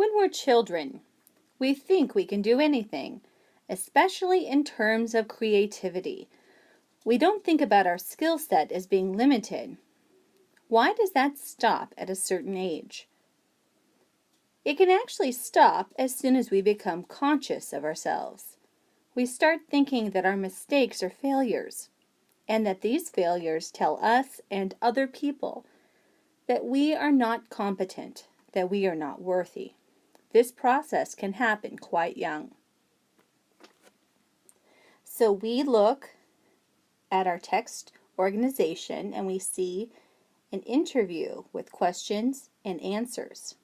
When we're children, we think we can do anything, especially in terms of creativity. We don't think about our skill set as being limited. Why does that stop at a certain age? It can actually stop as soon as we become conscious of ourselves. We start thinking that our mistakes are failures, and that these failures tell us and other people that we are not competent, that we are not worthy. This process can happen quite young. So we look at our text organization and we see an interview with questions and answers.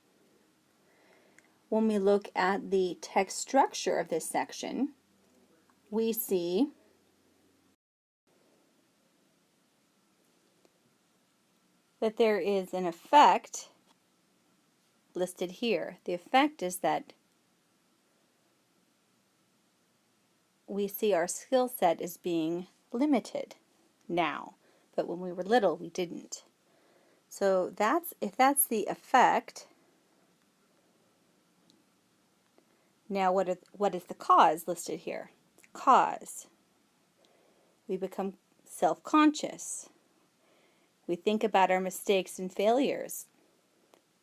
When we look at the text structure of this section, we see that there is an effect listed here. The effect is that we see our skill set as being limited now, but when we were little we didn't. So if that's the effect. Now what is the cause listed here? Cause. We become self-conscious. We think about our mistakes and failures,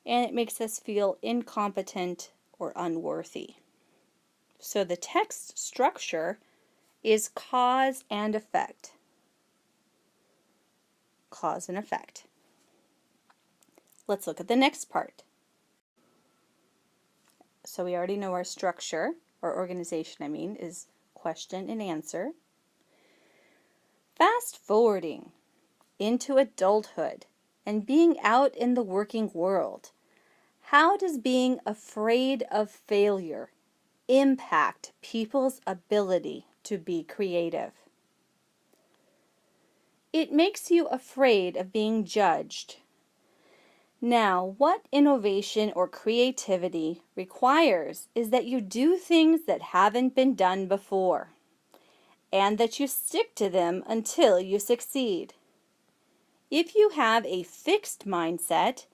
and it makes us feel incompetent or unworthy. So the text structure is cause and effect. Cause and effect. Let's look at the next part. So we already know our structure, or organization is question and answer. Fast forwarding into adulthood and being out in the working world. How does being afraid of failure impact people's ability to be creative? It makes you afraid of being judged. Now, what innovation or creativity requires is that you do things that haven't been done before, and that you stick to them until you succeed. If you have a fixed mindset,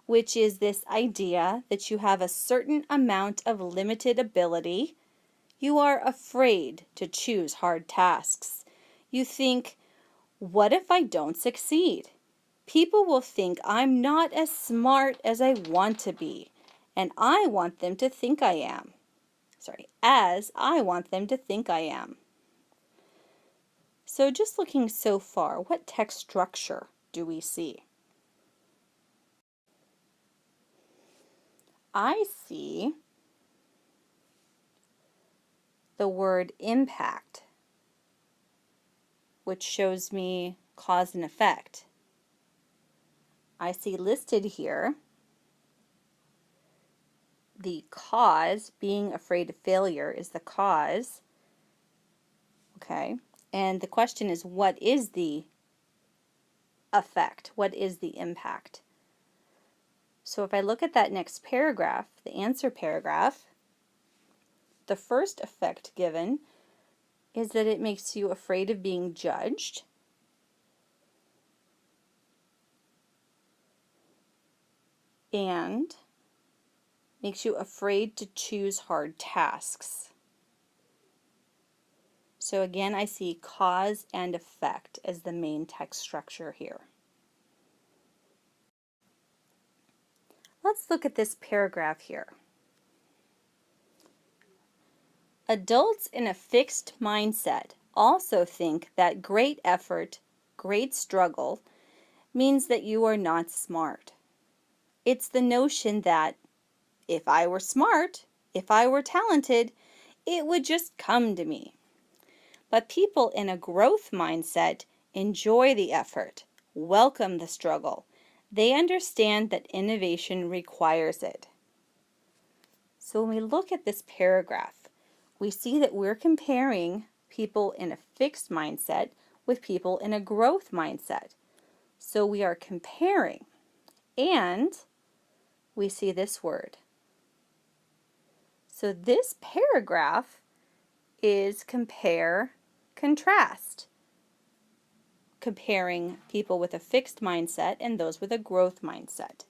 which is this idea that you have a certain amount of limited ability, you are afraid to choose hard tasks. You think, what if I don't succeed? People will think I'm not as smart as I want to be, and I want them to think I am. As I want them to think I am. So just looking so far, what text structure do we see? I see the word impact, which shows me cause and effect. I see listed here the cause, being afraid of failure, is the cause. Okay, and the question is, what is the effect? What is the impact? So if I look at that next paragraph, the answer paragraph, the first effect given is that it makes you afraid of being judged. And makes you afraid to choose hard tasks. So again, I see cause and effect as the main text structure here. Let's look at this paragraph here. Adults in a fixed mindset also think that great effort, great struggle, means that you are not smart. It's the notion that if I were smart, if I were talented, it would just come to me. But people in a growth mindset enjoy the effort, welcome the struggle. They understand that innovation requires it. So when we look at this paragraph, we see that we're comparing people in a fixed mindset with people in a growth mindset. So we are comparing, and we see this word. So this paragraph is compare, contrast, comparing people with a fixed mindset and those with a growth mindset.